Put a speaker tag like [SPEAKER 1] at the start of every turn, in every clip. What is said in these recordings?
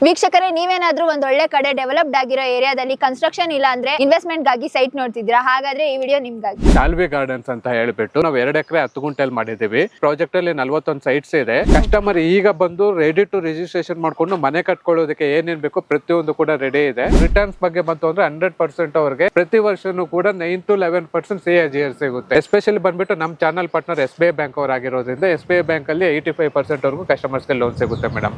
[SPEAKER 1] ವೀಕ್ಷಕರೇ, ನೀವೇನಾದ್ರೂ ಒಂದ್ ಒಳ್ಳೆ ಕಡೆ ಡೆವಲಪ್ಡ್ ಆಗಿರೋ ಏರಿಯಾದಲ್ಲಿ ಕನ್ಸ್ಟ್ರಕ್ಷನ್ ಇಲ್ಲ ಅಂದ್ರೆ ಇನ್ವೆಸ್ಟ್ಮೆಂಟ್ ಗಾಗಿ ಸೈಟ್ ನೋಡ್ತಿದ್ದೀರಾ, ಹಾಗಾದ್ರೆ ಈ ವಿಡಿಯೋ ನಿಮ್ಗಾಗಿ.
[SPEAKER 2] ಶಾಲ್ವಿ ಗಾರ್ಡನ್ಸ್ ಅಂತ ಹೇಳ್ಬಿಟ್ಟು ನಾವು 2 ಎಕರೆ 10 ಗುಂಟೆಲ್ ಮಾಡಿದೀವಿ. ಪ್ರಾಜೆಕ್ಟ್ ಅಲ್ಲಿ 41 ಸೈಟ್ಸ್ ಇದೆ. ಕಸ್ಟಮರ್ ಈಗ ಬಂದು ರೆಡಿ ಟು ರಿಜಿಸ್ಟ್ರೇಷನ್ ಮಾಡ್ಕೊಂಡು ಮನೆ ಕಟ್ಕೊಳ್ಳೋದಕ್ಕೆ ಏನೇನ್ ಬೇಕು ಪ್ರತಿಯೊಂದು ಕೂಡ ರೆಡಿ ಇದೆ. ರಿಟರ್ನ್ಸ್ ಬಗ್ಗೆ ಬಂತು ಅಂದ್ರೆ 100% ಅವ್ರಿಗೆ ಪ್ರತಿ ವರ್ಷನೂ ಕೂಡ 9 to 11% CAGR ಸಿಗುತ್ತೆ. ಎಸ್ಪೆಷಲಿ ಬಂದ್ಬಿಟ್ಟು ನಮ್ಮ ಚಾನಲ್ ಪಾರ್ಟ್ನರ್ SBI ಬ್ಯಾಂಕ್ ಅವರಾಗಿರೋದ್ರಿಂದ SBI ಬ್ಯಾಂಕ್ ಅಲ್ಲಿ 85% ವರೆಗೂ ಕಸ್ಟಮರ್ಸ್ ಗೆ ಲೋನ್ ಸಿಗುತ್ತೆ ಮೇಡಮ್.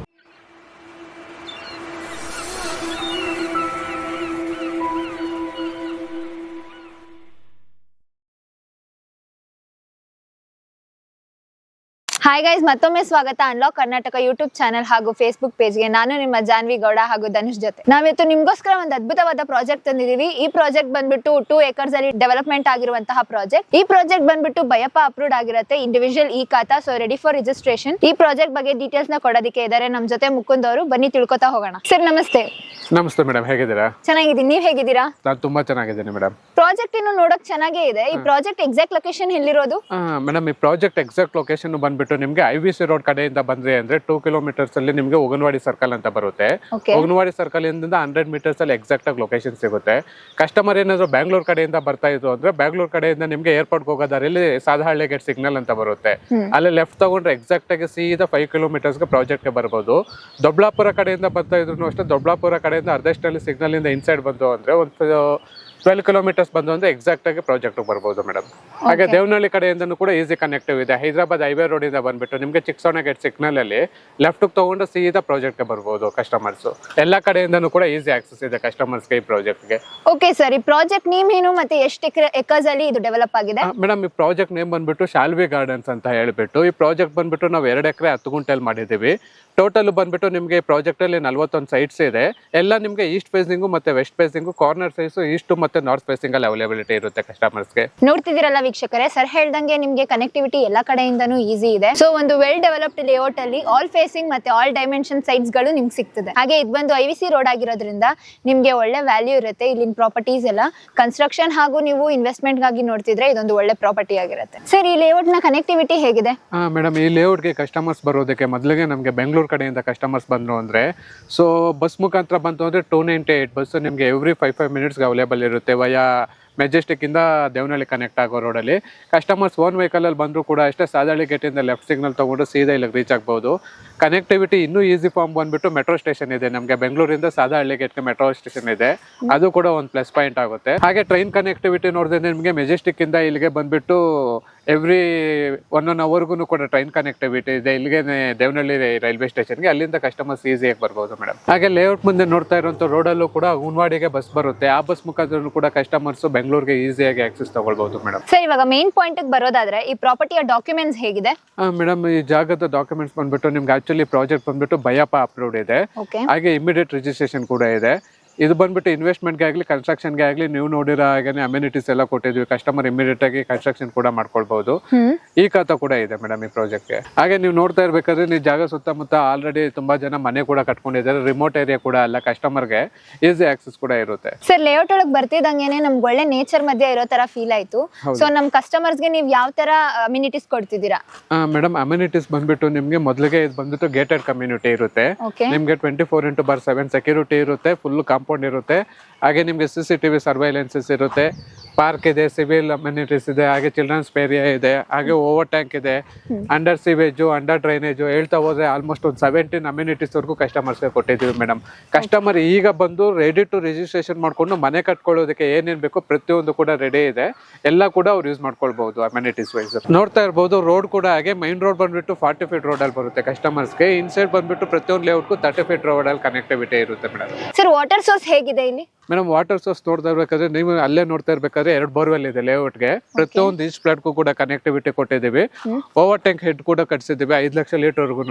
[SPEAKER 1] ಹಾಯ್ ಗೈಸ್, ಮತ್ತೊಮ್ಮೆ ಸ್ವಾಗತ ಅನ್ಲಾಕ್ ಕರ್ನಾಟಕ ಯೂಟ್ಯೂಬ್ ಚಾನಲ್ ಹಾಗೂ ಫೇಸ್ಬುಕ್ ಪೇಜ್ಗೆ. ನಾನು ನಿಮ್ಮ ಜಾನ್ವಿ ಗೌಡ ಹಾಗೂ ಧನುಷ್ ಜೊತೆ ನಾವಿತ್ತು ನಿಮ್ಗೋಸ್ಕರ ಒಂದು ಅದ್ಭುತವಾದ ಪ್ರಾಜೆಕ್ಟ್ ತಂದಿದೀವಿ. ಈ ಪ್ರಾಜೆಕ್ಟ್ ಬಂದ್ಬಿಟ್ಟು 2 acres ಅಲ್ಲಿ ಡೆವಲಪ್ಮೆಂಟ್ ಆಗಿರುವಂತಹ ಪ್ರಾಜೆಕ್ಟ್. ಈ ಪ್ರಾಜೆಕ್ಟ್ ಬಂದ್ಬಿಟ್ಟು ಬಯಪ್ಪ ಅಪ್ರೂವ್ಡ್ ಆಗಿರುತ್ತೆ, ಇಂಡಿವಿಜುವಲ್ ಈ ಖಾತಾ, ಸೊ ರೆಡಿ ಫಾರ್ ರಿಜಿಸ್ಟ್ರೇಷನ್. ಈ ಪ್ರಾಜೆಕ್ಟ್ ಬಗ್ಗೆ ಡೀಟೇಲ್ಸ್ ನ ಕೊಡೋದಕ್ಕೆ ಇದ್ದಾರೆ ನಮ್ ಜೊತೆ ಮುಕುಂದ್ ಅವರು. ಬನ್ನಿ ತಿಳ್ಕೊತಾ ಹೋಗೋಣ. ಸರ್ ನಮಸ್ತೆ.
[SPEAKER 2] ನಮಸ್ತೆ ಮೇಡಮ್, ಹೇಗಿದ್ದೀರಾ?
[SPEAKER 1] ಚೆನ್ನಾಗಿದ್ದೀನಿ, ನೀವ್ ಹೇಗಿದ್ದೀರಾ?
[SPEAKER 2] ನಾನು ತುಂಬಾ ಚೆನ್ನಾಗಿದ್ದೀನಿ ಮೇಡಮ್.
[SPEAKER 1] ಪ್ರಾಜೆಕ್ಟ್ ಇನ್ನು ನೋಡಕ್ ಚೆನ್ನಾಗೇ ಇದೆ. ಈ ಪ್ರಾಜೆಕ್ಟ್ ಎಕ್ಸಾಕ್ಟ್ ಲೊಕೇಶನ್ ಎಲ್ಲಿರೋದು?
[SPEAKER 2] ಮೇಡಮ್, ಈ ಪ್ರಾಜೆಕ್ಟ್ ಎಕ್ಸಾಕ್ಟ್ ಲೊಕೇಶನ್ ಬಂದ್ಬಿಟ್ಟು ನಿಮ್ಗೆ IVC ರೋಡ್ ಕಡೆಯಿಂದ ಬಂದ್ರೆ ಅಂದ್ರೆ 2 kilometers ಅಲ್ಲಿ ನಿಮ್ಗೆ ಉಗನವಾಡಿ ಸರ್ಕಲ್ ಅಂತ ಬರುತ್ತೆ. ಉಗನವಾಡಿ ಸರ್ಕಲ್ ಇಂದ 100 meters ಅಲ್ಲಿ ಎಕ್ಸಾಕ್ಟ್ ಆಗಿ ಲೊಕೇಶನ್ ಸಿಗುತ್ತೆ. ಕಸ್ಟಮರ್ ಏನಾದ್ರು ಬ್ಯಾಂಗ್ಳೂರ್ ಕಡೆಯಿಂದ ಬರ್ತಾ ಇದ್ರು ಅಂದ್ರೆ ಬ್ಯಾಂಗ್ಳೂರ್ ಕಡೆಯಿಂದ ನಿಮ್ಗೆ ಏರ್ಪೋರ್ಟ್ ಹೋಗೋ ದಾರಿಯಲ್ಲಿ ಸಾದಹಳ್ಳಿ ಗೇಟ್ ಸಿಗ್ನಲ್ ಅಂತ ಬರುತ್ತೆ. ಅಲ್ಲಿ ಲೆಫ್ಟ್ ತಗೊಂಡ್ರೆ ಎಕ್ಸಾಕ್ಟ್ ಆಗಿ ಸೀದಾ 5 kilometers ಗೆ ಪ್ರಾಜೆಕ್ಟ್ ಗೆ ಬರ್ಬೋದು. ದೊಡ್ಡಬಳ್ಳಾಪುರ ಕಡೆಯಿಂದ ಬರ್ತಾ ಇದ್ರು ಅಷ್ಟೇ, ದೊಡ್ಡಬಳ್ಳಾಪುರ ಕಡೆಯಿಂದ ಅರ್ಧಷ್ಟಲ್ಲಿ ಸಿಗ್ನಲ್ ಇಂದ ಇನ್ಸೈಡ್ ಬಂದು ಅಂದ್ರೆ ಒಂದು 12 kilometers ಬಂದು ಅಂದ್ರೆ ಎಕ್ಸಾಕ್ಟ್ ಆಗಿ ಪ್ರಾಜೆಕ್ಟ್ ಬರ್ಬೋದು ಮೇಡಮ್. ಹಾಗೆ ದೇವನಹಳ್ಳಿ ಕಡೆಯಿಂದನೂ ಕೂಡ ಈಸಿ ಕನೆಕ್ಟಿವ್ ಇದೆ. ಹೈದರಾಬಾದ್ ಹೈವೇ ರೋಡ್ ಇಂದ ಬಂದ್ಬಿಟ್ಟು ನಿಮ್ಗೆ ಚಿಕ್ಕಸೋಣ ಗೇಟ್ ಸಿಗ್ನಲ್ ಅಲ್ಲಿ ಲೆಫ್ಟ್ ತಗೊಂಡು ಸೀದಾ ಪ್ರಾಜೆಕ್ಟ್ ಗೆ ಬರ್ಬೋದು ಕಸ್ಟಮರ್ಸ್. ಎಲ್ಲಾ ಕಡೆಯಿಂದನೂ ಕೂಡ ಈಸಿ ಆಕ್ಸೆಸ್ ಇದೆ ಕಸ್ಟಮರ್ಸ್ ಗೆ ಈ ಪ್ರಾಜೆಕ್ಟ್ ಗೆ.
[SPEAKER 1] ಓಕೆ ಸರ್, ಈ ಪ್ರಾಜೆಕ್ಟ್ ನೇಮ್ ಏನು ಮತ್ತೆ ಎಷ್ಟು ಎಕರ್ಸ್ ಅಲ್ಲಿ ಇದು ಡೆವಲಪ್ ಆಗಿದೆ?
[SPEAKER 2] ಮೇಡಮ್, ಈ ಪ್ರಾಜೆಕ್ಟ್ ನೇಮ್ ಬಂದ್ಬಿಟ್ಟು ಶಾಲ್ವಿ ಗಾರ್ಡನ್ಸ್ ಅಂತ ಹೇಳ್ಬಿಟ್ಟು ಈ ಪ್ರಾಜೆಕ್ಟ್ ಬಂದ್ಬಿಟ್ಟು ನಾವು 2 ಎಕರೆ 10 ಗುಂಟೆಲ್ ಮಾಡಿದೀವಿ. ಟೋಟಲ್ ಬಂದ್ಬಿಟ್ಟು ನಿಮ್ಗೆ ಪ್ರಾಜೆಕ್ಟ್ ಅಲ್ಲಿ 41 ಸೈಟ್ಸ್ ಇದೆ. ಎಲ್ಲ ನಿಮ್ಗೆ ಈಸ್ಟ್ ಫೇಸಿಂಗ್ ಮತ್ತೆ ವೆಸ್ಟ್ ಫೇಸಿಂಗ್, ಕಾರ್ನರ್ ಸೈಸ್ ಈಸ್ಟ್ ಮತ್ತೆ ನಾರ್ತ್ ಫೇಸಿಂಗ್ ಅಲ್ಲಿ ಅವೈಲೇಬಿಲಿಟಿ ಇರುತ್ತೆ ಕಸ್ಟಮರ್ಸ್ ಗೆ.
[SPEAKER 1] ನೋಡ್ತಿದ್ದೀರಲ್ಲ ವೀಕ್ಷಕರೇ, ಸರ್ ಹೇಳ್ದಂಗೆ ನಿಮ್ಗೆ ಕನೆಕ್ಟಿವಿಟಿ ಎಲ್ಲಾ ಕಡೆಯಿಂದನೂ ಈಸಿ ಇದೆ. ಸೊ ಒಂದು ವೆಲ್ ಡೆವಲಪ್ಡ್ ಲೇಔಟ್ ಅಲ್ಲಿ ಆಲ್ ಫೇಸಿಂಗ್ ಮತ್ತೆ ಆಲ್ ಡೈಮೆನ್ಷನ್ ಸೈಟ್ಸ್ ಗಳು ನಿಮ್ಗೆ ಸಿಗ್ತದೆ. ಹಾಗೆ ಇದು ಬಂದು IVC ರೋಡ್ ಆಗಿರೋದ್ರಿಂದ ನಿಮ್ಗೆ ಒಳ್ಳೆ ವ್ಯಾಲ್ಯೂ ಇರುತ್ತೆ. ಇಲ್ಲಿನ ಪ್ರಾಪರ್ಟೀಸ್ ಎಲ್ಲ ಕನ್ಸ್ಟ್ರಕ್ಷನ್ ಹಾಗೂ ನೀವು ಇನ್ವೆಸ್ಟ್ಮೆಂಟ್ ಗಾಗಿ ನೋಡ್ತಿದ್ರೆ ಇದೊಂದು ಒಳ್ಳೆ ಪ್ರಾಪರ್ಟಿ ಆಗಿರುತ್ತೆ. ಸರ್, ಈ ಲೇಔಟ್ ನ ಕನೆಕ್ಟಿವಿಟಿ ಹೇಗಿದೆ?
[SPEAKER 2] ಮೇಡಮ್, ಈ ಲೇಔಟ್ ಗೆ ಕಸ್ಟಮರ್ಸ್ ಬರೋದಕ್ಕೆ ಮೊದಲಿಗೆ ನಮ್ಗೆ ಬೆಂಗಳೂರು ಕಡೆಯಿಂದ ಕಸ್ಟಮರ್ಸ್ ಬಂದ್ರು ಅಂದ್ರೆ ಸೊ ಬಸ್ ಮುಖಾಂತರ ಬಂತು ಅಂದ್ರೆ 298 ಬಸ್ ನಿಮ್ಗೆ ಎವ್ರಿ 5 minutes ಅವೈಲೇಬಲ್ ಇರುತ್ತೆ. ವಯಾ ಮೆಜೆಸ್ಟಿಕ್ ಇಂದ ದೇವನಹಳ್ಳಿ ಕನೆಕ್ಟ್ ಆಗೋ ರೋಡಲ್ಲಿ. ಕಸ್ಟಮರ್ಸ್ ಓನ್ ವೆಹಿಕಲ್ ಅಲ್ಲಿ ಬಂದ್ರು ಕೂಡ ಅಷ್ಟೇ, ಸಾದಹಳ್ಳಿ ಗೇಟ್ ಇಂದ ಲೆಫ್ಟ್ ಸಿಗ್ನಲ್ ತಗೊಂಡು ಸೀದಾ ಇಲ್ಲಿಗೆ ರೀಚ್ ಆಗ್ಬಹುದು. ಕನೆಕ್ಟಿವಿಟಿ ಇನ್ನೂ ಈಸಿ ಫಾರ್ಮ್ ಬಂದ್ಬಿಟ್ಟು ಮೆಟ್ರೋ ಸ್ಟೇಷನ್ ಇದೆ ನಮ್ಗೆ. ಬೆಂಗಳೂರಿಂದ ಸಾದಹಳ್ಳಿ ಗೇಟ್ಗೆ ಮೆಟ್ರೋ ಸ್ಟೇಷನ್ ಇದೆ, ಅದು ಕೂಡ ಒಂದು ಪ್ಲಸ್ ಪಾಯಿಂಟ್ ಆಗುತ್ತೆ. ಹಾಗೆ ಟ್ರೈನ್ ಕನೆಕ್ಟಿವಿಟಿ ನೋಡಿದ್ರೆ ನಿಮಗೆ ಮೆಜೆಸ್ಟಿಕ್ ಇಂದ ಇಲ್ಲಿಗೆ ಬಂದ್ಬಿಟ್ಟು ಎವ್ರಿ 1 hourಗೂ ಕೂಡ ಟ್ರೈನ್ ಕನೆಕ್ಟಿವಿಟಿ ಇದೆ. ಇಲ್ಲಿಗೆ ದೇವನಹಳ್ಳಿ ರೈಲ್ವೆ ಸ್ಟೇಷನ್ಗೆ, ಅಲ್ಲಿಂದ ಕಸ್ಟಮರ್ಸ್ ಈಸಿಯಾಗಿ ಬರ್ಬೋದು ಮೇಡಮ್. ಹಾಗೆ ಲೇಔಟ್ ಮುಂದೆ ನೋಡ್ತಾ ಇರುವಂತ ರೋಡಲ್ಲೂ ಕೂಡ ಉನ್ವಾಡಿಗೆ ಬಸ್ ಬರುತ್ತೆ. ಆ ಬಸ್ ಮುಖಾಂತರ ಕೂಡ ಕಸ್ಟಮರ್ಸ್ ಬೆಂಗಳೂರಿಗೆ ಈಸಿಯಾಗಿ ಆಕ್ಸೆಸ್ ತಗೊಳ್ಬಹುದು ಮೇಡಮ್.
[SPEAKER 1] ಸರ್, ಇವಾಗ ಮೇನ್ ಪಾಯಿಂಟ್ ಬರೋದಾದ್ರೆ ಈ ಪ್ರಾಪರ್ಟಿಯ ಡಾಕ್ಯುಮೆಂಟ್ಸ್ ಹೇಗಿದೆ?
[SPEAKER 2] ಮೇಡಮ್, ಈ ಜಾಗದ ಡಾಕ್ಯುಮೆಂಟ್ಸ್ ಬಂದ್ಬಿಟ್ಟು ನಿಮ್ಗೆ ಆಕ್ಚುಲಿ ಪ್ರಾಜೆಕ್ಟ್ ಬಂದ್ಬಿಟ್ಟು ಬಯಪ್ಪ ಅಪ್ರೂವ್ಡ್ ಇದೆ. ಹಾಗೆ ಇಮಿಡಿಯೇಟ್ ರಿಜಿಸ್ಟ್ರೇಷನ್ ಕೂಡ ಇದೆ. ಇದು ಬಂದ್ಬಿಟ್ಟು ಇನ್ವೆಸ್ಟ್ಮೆಂಟ್ಗೆ ಆಗಲಿ ಕನ್ಸ್ಟ್ರಕ್ಷನ್ಗೆ ಆಗಲಿ ನೀವು ನೋಡಿರೋ ಹಾಗೆ ಅಮ್ಯುನಿಟೀಸ್ ಎಲ್ಲ ಕೊಟ್ಟಿದ್ವಿ. ಕಸ್ಟಮರ್ ಇಮಿಡಿಯೇಟ್ ಆಗಿ ಕನ್ಸ್ಟ್ರಕ್ಷನ್ ಕೂಡ ಮಾಡ್ಕೊಳ್ಬಹುದು. ಈ ಖಾತಾ ಕೂಡ ಇದೆ ಮೇಡಮ್ ಈ ಪ್ರಾಜೆಕ್ಟ್ಗೆ. ಹಾಗೆ ನೀವು ನೋಡ್ತಾ ಇರ್ಬೇಕಾದ್ರೆ ನೀವು ಜಾಗ ಸುತ್ತಮುತ್ತ ಆಲ್ರೆಡಿ ತುಂಬಾ ಜನ ಮನೆ ಕೂಡ ಕಟ್ಕೊಂಡಿದ್ದಾರೆ. ರಿಮೋಟ್ ಏರಿಯಾ ಕೂಡ ಅಲ್ಲ, ಕಸ್ಟಮರ್ಗೆ ಈಸಿ ಆಕ್ಸೆಸ್ ಕೂಡ ಇರುತ್ತೆ.
[SPEAKER 1] ಸರ್, ಲೇಔಟ್ ಒಳಗೆ ಬರ್ತಿದಂಗೆನೆ ನಮ್ಗೆ ಒಳ್ಳೆ ನೇಚರ್ ಮಧ್ಯೆ ಇರೋ ತರ ಫೀಲ್ ಆಯ್ತು. ಸೊ ನಮ್ ಕಸ್ಟಮರ್ಸ್ಗೆ ನೀವು ಯಾವ ತರ ಅಮ್ಯುನಿಟೀಸ್ ಕೊಡ್ತಿದ್ದೀರಾ?
[SPEAKER 2] ಮೇಡಮ್, ಅಮ್ಯುನಿಟೀಸ್ ಬಂದ್ಬಿಟ್ಟು ನಿಮ್ಗೆ ಮೊದಲಿಗೆ ಇದು ಬಂದ್ಬಿಟ್ಟು ಗೇಟೆಡ್ ಕಮ್ಯುನಿಟಿ ಇರುತ್ತೆ. ನಿಮ್ಗೆ 24/7 ಸೆಕ್ಯೂರಿಟಿ ಇರುತ್ತೆ, ಫುಲ್ ಕಾಂಪೌಂಡ್ ಇರುತ್ತೆ. ಹಾಗೆ ನಿಮ್ಗೆ CCTV ಸರ್ವೈಲೆನ್ಸಸ್ ಇರುತ್ತೆ. ಪಾರ್ಕ್ ಇದೆ, ಸಿವಿಲ್ ಅಮ್ಯುನಿಟೀಸ್ ಇದೆ, ಹಾಗೆ ಚಿಲ್ಡ್ರನ್ಸ್ ಏರಿಯಾ ಇದೆ, ಹಾಗೆ ಓವರ್ ಟ್ಯಾಂಕ್ ಇದೆ, ಅಂಡರ್ ಸಿವೇಜು, ಅಂಡರ್ ಡ್ರೈನೇಜು, ಹೇಳ್ತಾ ಹೋದ್ರೆ ಆಲ್ಮೋಸ್ಟ್ ಒಂದು 17 ಅಮ್ಯುನಿಟೀಸ್ ವರೆಗೂ ಕಸ್ಟಮರ್ಸ್ಗೆ ಕೊಟ್ಟಿದ್ದೀವಿ ಮೇಡಮ್. ಕಸ್ಟಮರ್ ಈಗ ಬಂದು ರೆಡಿ ಟು ರಿಜಿಸ್ಟ್ರೇಷನ್ ಮಾಡ್ಕೊಂಡು ಮನೆ ಕಟ್ಕೊಳ್ಳೋದಕ್ಕೆ ಏನೇನ್ ಬೇಕು ಪ್ರತಿಯೊಂದು ಕೂಡ ರೆಡಿ ಇದೆ. ಎಲ್ಲ ಕೂಡ ಅವ್ರು ಯೂಸ್ ಮಾಡ್ಕೊಳ್ಬಹುದು ಅಮ್ಯುನಿಟೀಸ್ ವೈಸ್. ನೋಡ್ತಾ ಇರ್ಬೋದು ರೋಡ್ ಕೂಡ ಹಾಗೆ ಮೈನ್ ರೋಡ್ ಬಂದ್ಬಿಟ್ಟು 40 feet ರೋಡ್ ಅಲ್ಲಿ ಬರುತ್ತೆ ಕಸ್ಟಮರ್ಸ್ಗೆ. ಇನ್ಸೈಡ್ ಬಂದ್ಬಿಟ್ಟು ಪ್ರತಿಯೊಂದು ಲೇಔಟ್ಗೂ 30 feet ರೋಡ್ ಅಲ್ಲಿ ಕನೆಕ್ಟಿವಿಟಿ ಇರುತ್ತೆ ಮೇಡಮ್.
[SPEAKER 1] ಸರ್, ವಾಟರ್ ಸೋರ್ಸ್ ಹೇಗಿದೆ ಇಲ್ಲಿ?
[SPEAKER 2] ಮೇಡಮ್, ವಾಟರ್ ಸೋರ್ಸ್ ನೋಡ್ತಾ ಇರ್ಬೇಕಾದ್ರೆ ನೀವು ಅಲ್ಲೇ ನೋಡ್ತಾ ಇರ್ಬೇಕಾದ್ರೆ 2 ಬೋರ್ವೆಲ್ ಇದೆ ಲೇಔಟ್ಗೆ. ಪ್ರತಿಯೊಂದು ಈಚ್ ಫ್ಲಾಟ್ಗೂ ಕೂಡ ಕನೆಕ್ಟಿವಿಟಿ ಕೊಟ್ಟಿದ್ದೀವಿ. ಓವರ್ ಟ್ಯಾಂಕ್ ಹೆಡ್ ಕೂಡ ಕಟ್ಸಿದ್ದೀವಿ 5 ಲಕ್ಷ ಲೀಟರ್ಗೂ.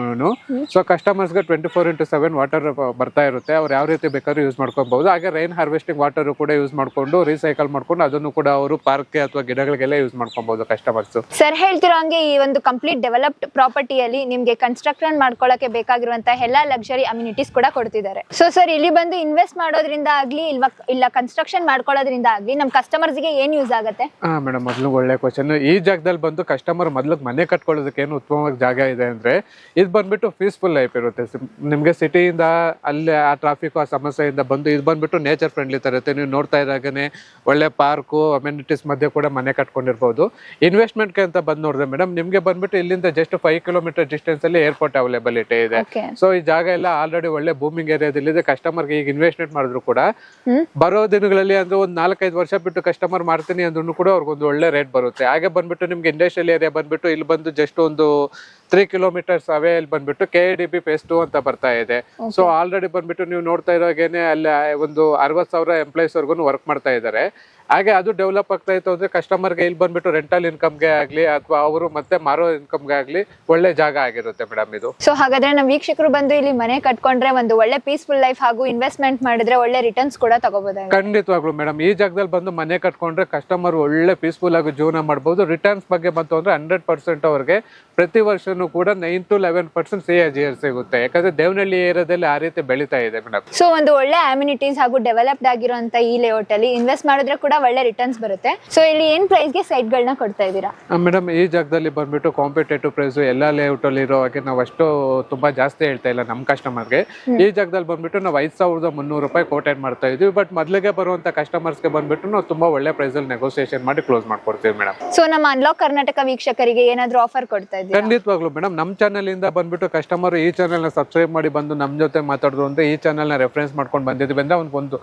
[SPEAKER 2] ಸೊ ಕಸ್ಟಮರ್ಸ್ಗೆ 24/7 ವಾಟರ್ ಬರ್ತಾ ಇರುತ್ತೆ. ಅವ್ರು ಯಾವ ರೀತಿ ಬೇಕಾದ್ರೂ ಯೂಸ್ ಮಾಡ್ಕೊಬಹುದು. ಹಾಗೆ ರೈನ್ ಹಾರ್ವೆಸ್ಟಿಂಗ್ ವಾಟರ್ ಕೂಡ ಯೂಸ್ ಮಾಡ್ಕೊಂಡು ರೀಸೈಕಲ್ ಮಾಡ್ಕೊಂಡು ಅದನ್ನು ಕೂಡ ಅವರು ಪಾರ್ಕ್ ಅಥವಾ ಗಿಡಗಳಿಗೆಲ್ಲ ಯೂಸ್ ಮಾಡ್ಕೊಬಹುದು ಕಸ್ಟಮರ್ಸ್.
[SPEAKER 1] ಸರ್ ಹೇಳ್ತಿರೋ ಹಂಗೆ ಈ ಒಂದು ಕಂಪ್ಲೀಟ್ ಡೆವಲಪ್ಡ್ ಪ್ರಾಪರ್ಟಿಯಲ್ಲಿ ನಿಮ್ಗೆ ಕನ್ಸ್ಟ್ರಕ್ಷನ್ ಮಾಡ್ಕೊಳ್ಳಕ್ಕೆ ಬೇಕಾಗಿರುವಂತಹ ಎಲ್ಲಾ ಲಕ್ಸರಿ ಅಮ್ಯುನಿಟೀಸ್ ಕೂಡ ಕೊಡ್ತಿದ್ದಾರೆ. ಸೊ ಸರ್, ಇಲ್ಲಿ ಬಂದು ಇನ್ವೆಸ್ಟ್ ಮಾಡೋದ್ರಿಂದ ಆಗ್ಲಿ ಇಲ್ವಾ ಇಲ್ಲ ಕನ್ಸ್ಟ್ರಕ್ಷನ್ ಮಾಡ್ಕೊಳ್ಳೋದ್ರಿಂದ ಆಗ್ಲಿ ನಮ್ಮ ಕಸ್ಟಮರ್ಸ್ಗೆ ಏನ್ ಯೂಸ್ ಆಗುತ್ತೆ?
[SPEAKER 2] ಮೇಡಮ್, ಮೊದಲು ಒಳ್ಳೆ ಕ್ವಶನ್. ಈ ಜಾಗದಲ್ಲಿ ಬಂದು ಕಸ್ಟಮರ್ ಮೊದಲು ಮನೆ ಕಟ್ಕೊಳ್ಳೋದಕ್ಕೆ ಏನು ಉತ್ತಮವಾದ ಜಾಗ ಇದೆ ಅಂದ್ರೆ ಇದು ಬಂದ್ಬಿಟ್ಟು ಪೀಸ್ಫುಲ್ ಲೈಫ್ ಇರುತ್ತೆ. ನಿಮ್ಗೆ ಸಿಟಿಯಿಂದ ಅಲ್ಲಿ ಆ ಟ್ರಾಫಿಕ್ ಆ ಸಮಸ್ಯೆಯಿಂದ ಬಂದು ಇದು ಬಂದ್ಬಿಟ್ಟು ನೇಚರ್ ಫ್ರೆಂಡ್ಲಿ ತರ ಇರುತ್ತೆ. ನೀವು ನೋಡ್ತಾ ಇದ್ದಾಗನೇ ಒಳ್ಳೆ ಪಾರ್ಕು ಅಮ್ಯುನಿಟೀಸ್ ಮಧ್ಯೆ ಕೂಡ ಮನೆ ಕಟ್ಕೊಂಡಿರ್ಬೋದು. ಇನ್ವೆಸ್ಟ್ಮೆಂಟ್ಗೆ ಅಂತ ಬಂದು ನೋಡಿದ್ರೆ ಮೇಡಮ್, ನಿಮ್ಗೆ ಬಂದ್ಬಿಟ್ಟು ಇಲ್ಲಿಂದ ಜಸ್ಟ್ 5 ಕಿಲೋಮೀಟರ್ ಡಿಸ್ಟೆನ್ಸ್ ಅಲ್ಲಿ ಏರ್ಪೋರ್ಟ್ ಅವೈಲೇಬಿಲಿಟಿ ಇದೆ. ಸೊ ಈ ಜಾಗ ಎಲ್ಲ ಆಲ್ರೆಡಿ ಒಳ್ಳೆ ಬೂಮಿಂಗ್ ಏರಿಯಾದಲ್ಲಿ ಕಸ್ಟಮರ್ಗೆ ಈಗ ಇನ್ವೆಸ್ಟ್ಮೆಂಟ್ ಮಾಡಿದ್ರು ಕೂಡ ಬರೋ ದಿನಗಳಲ್ಲಿ ಅಂದ್ರೆ ಒಂದು 4-5 ವರ್ಷ ಬಿಟ್ಟು ಕಸ್ಟಮರ್ ಮಾಡ್ತೀನಿ ಅಂದ್ರೂ ಕೂಡ ಅವ್ರಿಗೊಂದು ಒಳ್ಳೆ ರೇಟ್ ಬರುತ್ತೆ. ಹಾಗೆ ಬಂದ್ಬಿಟ್ಟು ನಿಮ್ಗೆ ಇಂಡಸ್ಟ್ರಿಯಲ್ ಏರಿಯಾ ಬಂದ್ಬಿಟ್ಟು ಇಲ್ಲಿ ಬಂದು ಜಸ್ಟ್ ಒಂದು 3 ಕಿಲೋಮೀಟರ್ಸ್ ಅವೇ ಇಲ್ಲಿ ಬಂದ್ಬಿಟ್ಟು KIDB phase 2 ಅಂತ ಬರ್ತಾ ಇದೆ. ಸೊ ಆಲ್ರೆಡಿ ಬಂದ್ಬಿಟ್ಟು ನೀವು ನೋಡ್ತಾ ಇರೋಗೇನೆ ಅಲ್ಲಿ ಒಂದು 60,000 ಎಂಪ್ಲಾಯೀಸ್ ವರ್ಗು ವರ್ಕ್ ಮಾಡ್ತಾ ಇದ್ದಾರೆ. ಹಾಗೆ ಅದು ಡೆವಲಪ್ ಆಗ್ತಾ ಇತ್ತು ಅಂದ್ರೆ ಕಸ್ಟಮರ್ಗೆ ಇಲ್ಲಿ ಬಂದ್ಬಿಟ್ಟು ರೆಂಟಲ್ ಇನ್ಕಮ್ಗೆ ಆಗ್ಲಿ ಅಥವಾ ಅವರು ಮತ್ತೆ ಮಾರೋ ಇನ್ಕಮ್ಗೆ ಆಗ್ಲಿ ಒಳ್ಳೆ ಜಾಗ ಆಗಿರುತ್ತೆ ಮೇಡಮ್ ಇದು.
[SPEAKER 1] ಸೊ ಹಾಗಾದ್ರೆ ನಮ್ಮ ವೀಕ್ಷಕರು ಬಂದು ಇಲ್ಲಿ ಮನೆ ಕಟ್ಕೊಂಡ್ರೆ ಒಂದು ಒಳ್ಳೆ ಪೀಸ್ಫುಲ್ ಲೈಫ್ ಹಾಗೂ ಇನ್ವೆಸ್ಟ್ಮೆಂಟ್ ಮಾಡಿದ್ರೆ ಒಳ್ಳೆ ರಿಟರ್ನ್ಸ್ ಕೂಡ ತಗೋಬಹುದು.
[SPEAKER 2] ಖಂಡಿತವಾಗ್ಲು ಮೇಡಮ್, ಈ ಜಾಗದಲ್ಲಿ ಬಂದು ಮನೆ ಕಟ್ಕೊಂಡ್ರೆ ಕಸ್ಟಮರ್ ಒಳ್ಳೆ ಪೀಸ್ಫುಲ್ ಆಗಿ ಜೀವನ ಮಾಡಬಹುದು. ರಿಟರ್ನ್ಸ್ ಬಗ್ಗೆ ಬಂತು ಅಂದ್ರೆ 100% ಅವ್ರಿಗೆ ಪ್ರತಿ ವರ್ಷನೂ ಕೂಡ 9 to 11% CAGR ಸಿಗುತ್ತೆ. ಯಾಕಂದ್ರೆ ದೇವನಹಳ್ಳಿ ಏರಿಯಾದಲ್ಲಿ ಆ ರೀತಿ ಬೆಳೀತಾ ಇದೆ ಮೇಡಮ್.
[SPEAKER 1] ಸೊ ಒಂದು ಒಳ್ಳೆ ಅಮ್ಯುನಿಟೀಸ್ ಹಾಗೂ ಡೆವಲಪ್ಡ್ ಆಗಿರುವಂತ ಈ ಲೇಔಟ್ ಅಲ್ಲಿ ಇನ್ವೆಸ್ಟ್ ಮಾಡಿದ್ರೆ ಕೂಡ ಒಳ್ಳೆ ರಿಟರ್ನ್ಸ್ ಬರುತ್ತೆ. ಸೊ ಇಲ್ಲಿ ಏನ್ ಪ್ರೈಸ್ ಗೆ ಸೈಟ್ ಗಳನ್ನ ಕೊಡ್ತಾ ಇದ್ದೀರಾ?
[SPEAKER 2] ಮೇಡಮ್, ಈ ಜಾಗದಲ್ಲಿ ಬಂದ್ಬಿಟ್ಟು ಕಾಂಪಿಟೇಟಿವ್ ಪ್ರೈಸ್ ಎಲ್ಲಾ ಲೇಔಟ್ ಅಲ್ಲಿ ಇರೋ ಹಾಗೆ ನಾವು ಅಷ್ಟು ತುಂಬಾ ಜಾಸ್ತಿ ಹೇಳ್ತಾ ಇಲ್ಲ ನಮ್ಮ ಕಸ್ಟಮರ್ಗೆ. ಈ ಜಾಗದಲ್ಲಿ ಬಂದ್ಬಿಟ್ಟು ನಾವು 5,300 ರೂಪಾಯಿ ಕೋಟೆಡ್ ಮಾಡ್ತಾ ಇದೀವಿ. ಬಟ್ ಮೊದಲಿಗೆ ಬರುವಂತ ಕಸ್ಟಮರ್ಸ್ ಗೆ ಬಂದ್ಬಿಟ್ಟು ನಾವು ತುಂಬಾ ಒಳ್ಳೆ ಪ್ರೈಸ್ ಅಲ್ಲಿ ನೆಗೋಸಿಯೇಷನ್ ಮಾಡಿ ಕ್ಲೋಸ್ ಮಾಡ್ಕೊಡ್ತೀವಿ ಮೇಡಮ್.
[SPEAKER 1] ಸೊ ನಮ್ಮ ಅನ್ಲಾಕ್ ಕರ್ನಾಟಕ ವೀಕ್ಷಕರಿಗೆ ಏನಾದ್ರು ಆಫರ್ ಕೊಡ್ತಾ ಇದ್ದೀರಾ?
[SPEAKER 2] ಖಂಡಿತವಾಗ್ಲು ಮೇಡಮ್, ನಮ್ಮ ಚಾನಲ್ ಇಂದ ಬಂದ್ಬಿಟ್ಟು ಕಸ್ಟಮರ್ ಈ ಚಾನಲ್ ನ ಸಬ್ಸ್ಕ್ರೈಬ್ ಮಾಡಿ ಬಂದು ನಮ್ಮ ಜೊತೆ ಮಾತಾಡಿದ್ರು ಅಂದ್ರೆ ಈ ಚಾನಲ್ ನ ರೆಫರೆನ್ಸ್ ಮಾಡ್ಕೊಂಡು ಬಂದಿದ್ವಿ ಅಂದ್ರೆ ಒಂದು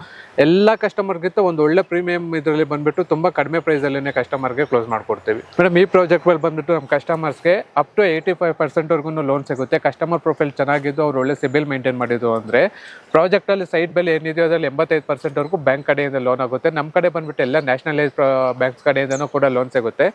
[SPEAKER 2] ಎಲ್ಲಾ ಕಸ್ಟಮರ್ ಗಿಂತ ಒಂದು ಒಳ್ಳೆ ಪ್ರೀಮಿಯಂ ಇದರಲ್ಲಿ ಬಂದ್ಬಿಟ್ಟು ತುಂಬಾ ಕಡಿಮೆ ಪ್ರೈಸ್ ಅಲ್ಲಿ ಕಸ್ಟಮರ್ ಗೆ ಕ್ಲೋಸ್ ಮಾಡ್ಕೊಡ್ತೀವಿ ಮೇಡಮ್. ಈ ಪ್ರಾಜೆಕ್ಟ್ ಮೇಲೆ ಬಂದ್ಬಿಟ್ಟು ನಮ್ಮ ಕಸ್ಟಮರ್ಸ್ ಗೆ ಅಪ್ ಟು 85% ವರ್ಗು ಲೋನ್ ಸಿಗುತ್ತೆ. ಕಸ್ಟಮರ್ ಪ್ರೊಫೈಲ್ ಚೆನ್ನಾಗಿದ್ದು ಅವ್ರು ಒಳ್ಳೆ ಸಿಬಿಲ್ ಮೇಂಟೈನ್ ಮಾಡಿದ್ರು ಅಂದ್ರೆ ಪ್ರಾಜೆಕ್ಟ್ ಅಲ್ಲಿ ಸೈಟ್ ಬೆಲೆ ಏನಿದೆಯೋ ಅದ್ರಲ್ಲಿ 85% ವರ್ಗು ಬ್ಯಾಂಕ್ ಕಡೆಯಿಂದ ಲೋನ್ ಆಗುತ್ತೆ. ನಮ್ಮ ಕಡೆ ಬಂದ್ಬಿಟ್ಟು ಎಲ್ಲ ನ್ಯಾಷನಲೈಸ್ ಬ್ಯಾಂಕ್ಸ್ ಕಡೆಯಿಂದನೂ ಕೂಡ ಲೋನ್ ಸಿಗುತ್ತೆ.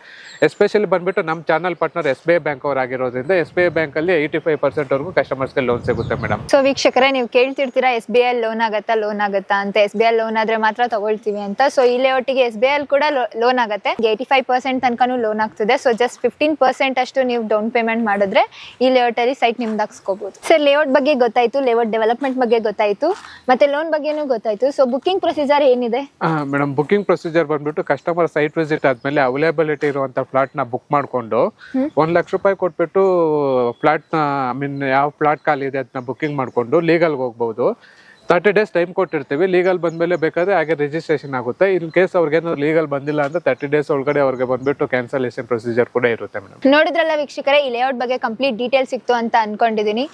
[SPEAKER 2] ಎಸ್ಪೆಷಲಿ ಬಂದ್ಬಿಟ್ಟು ನಮ್ಮ ಚಾನಲ್ ಪಾರ್ಟ್ನರ್ SBI ಬ್ಯಾಂಕ್ ಅವ್ರು ಆಗಿರೋದ್ರಿಂದ SBI ಬ್ಯಾಂಕ್ ಅಲ್ಲಿ 85% ವರ್ಗು ಕಸ್ಟಮರ್ಸ್ ಗೆ ಲೋನ್ ಸಿಗುತ್ತೆ ಮೇಡಮ್.
[SPEAKER 1] ಸೊ ವೀಕ್ಷಕರೇ, ನೀವು ಕೇಳ್ತಿರ್ತೀರಾ SBI ಲೋನ್ ಆಗತ್ತಾ ಅಂತ. SBI ಲೋನ್ ಆದ್ರೆ ಮಾತ್ರ ತಗೊಳ್ತೀವಿ ಅಂತ. ಸೊ ಈ ಲೇಔಟಿಗೆ SBI ಕೂಡ ಲೋನ್ ಆಗುತ್ತೆ. 85% ತನಕನೂ ಲೋನ್ ಆಗ್ತದೆ. ಸೊ ಜಸ್ಟ್ 15% ಅಷ್ಟು ನೀವು ಡೌನ್ ಪೇಮೆಂಟ್ ಮಾಡಿದ್ರೆ ಈ ಲೇಔಟ್ ಅಲ್ಲಿ ಸೈಟ್ ನಿಮ್ದು ಹಾಕ್ಸ್ಕೋಬಹುದು. ಸರ್, ಲೇಔಟ್ ಬಗ್ಗೆ ಗೊತ್ತಾಯ್ತು, ಲೇಔಟ್ ಡೆವಲಪ್ಮೆಂಟ್ ಬಗ್ಗೆ ಗೊತ್ತಾಯ್ತು, ಮತ್ತೆ ಲೋನ್ ಬಗ್ಗೆನೂ ಗೊತ್ತಾಯ್ತು. ಸೊ ಬುಕಿಂಗ್ ಪ್ರೊಸೀಜರ್ ಏನಿದೆ?
[SPEAKER 2] ಮೇಡಮ್, ಬುಕಿಂಗ್ ಪ್ರೊಸೀಜರ್ ಬಂದ್ಬಿಟ್ಟು ಕಸ್ಟಮರ್ ಸೈಟ್ ವಿಸಿಟ್ ಆದ್ಮೇಲೆ ಅವೈಲೇಬಿಲಿಟಿ ಇರುವಂತ ಫ್ಲಾಟ್ ನ ಬುಕ್ ಮಾಡ್ಕೊಂಡು 1 ಲಕ್ಷ ರೂಪಾಯಿ ಕೊಟ್ಬಿಟ್ಟು ಫ್ಲಾಟ್ ನ ಯಾವ ಫ್ಲಾಟ್ ಖಾಲಿ ಇದೆ ಅದನ್ನ ಬುಕಿಂಗ್ ಮಾಡ್ಕೊಂಡು ಲೀಗಲ್ಗೆ ಹೋಗ್ಬಹುದು. 30 days ಟೈಮ್ ಕೊಟ್ಟಿರ್ತೀವಿ. ಲೀಗಲ್ ಬಂದ್ಮೇಲೆ ಬೇಕಾದ್ರೆ ಹಾಗೆ ರಿಜಿಸ್ಟ್ರೇಷನ್ ಆಗುತ್ತೆ. ಇನ್ ಕೇಸ್ ಅವ್ರಿಗೆ ಏನಾದ್ರು ಲೀಗಲ್ ಬಂದಿಲ್ಲ ಅಂದ್ರೆ 30 days ಒಳಗಡೆ ಅವ್ರಿಗೆ ಬಂದ್ಬಿಟ್ಟು ಕ್ಯಾನ್ಸಲೇಷನ್ ಪ್ರೊಸೀಜರ್ ಕೂಡ ಇರುತ್ತೆ ಮೇಡಮ್.
[SPEAKER 1] ನೋಡಿದ್ರಲ್ಲ ವೀಕ್ಷಕರೇ, ಈ ಲೇಔಟ್ ಬಗ್ಗೆ ಕಂಪ್ಲೀಟ್ ಡೀಟೇಲ್ ಸಿಕ್ತು ಅಂತ ಅನ್ಕೊಂಡಿದೀನಿ.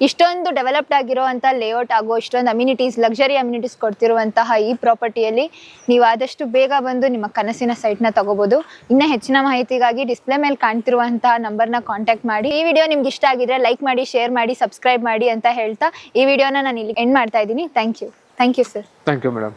[SPEAKER 1] ಇಷ್ಟೊಂದು ಡೆವಲಪ್ಡ್ ಆಗಿರುವಂತ ಲೇಔಟ್ ಹಾಗೂ ಇಷ್ಟೊಂದು ಅಮ್ಯುನಿಟೀಸ್, ಲಕ್ಸರಿ ಅಮ್ಯುನಿಟೀಸ್ ಕೊಡ್ತಿರುವಂತಹ ಈ ಪ್ರಾಪರ್ಟಿಯಲ್ಲಿ ನೀವು ಆದಷ್ಟು ಬೇಗ ಬಂದು ನಿಮ್ಮ ಕನಸಿನ ಸೈಟ್ ನ ತಗೋಬಹುದು. ಇನ್ನ ಹೆಚ್ಚಿನ ಮಾಹಿತಿಗಾಗಿ ಡಿಸ್ಪ್ಲೇ ಮೇಲೆ ಕಾಣ್ತಿರುವಂತಹ ನಂಬರ್ನ ಕಾಂಟ್ಯಾಕ್ಟ್ ಮಾಡಿ. ಈ ವಿಡಿಯೋ ನಿಮ್ಗೆ ಇಷ್ಟ ಆಗಿದ್ರೆ ಲೈಕ್ ಮಾಡಿ, ಶೇರ್ ಮಾಡಿ, ಸಬ್ಸ್ಕ್ರೈಬ್ ಮಾಡಿ ಅಂತ ಹೇಳ್ತಾ ಈ ವಿಡಿಯೋನ ನಾನು ಇಲ್ಲಿ ಎಂಡ್ ಮಾಡ್ತಾ ಇದ್ದೀನಿ. Thank you sir.
[SPEAKER 2] Thank you madam.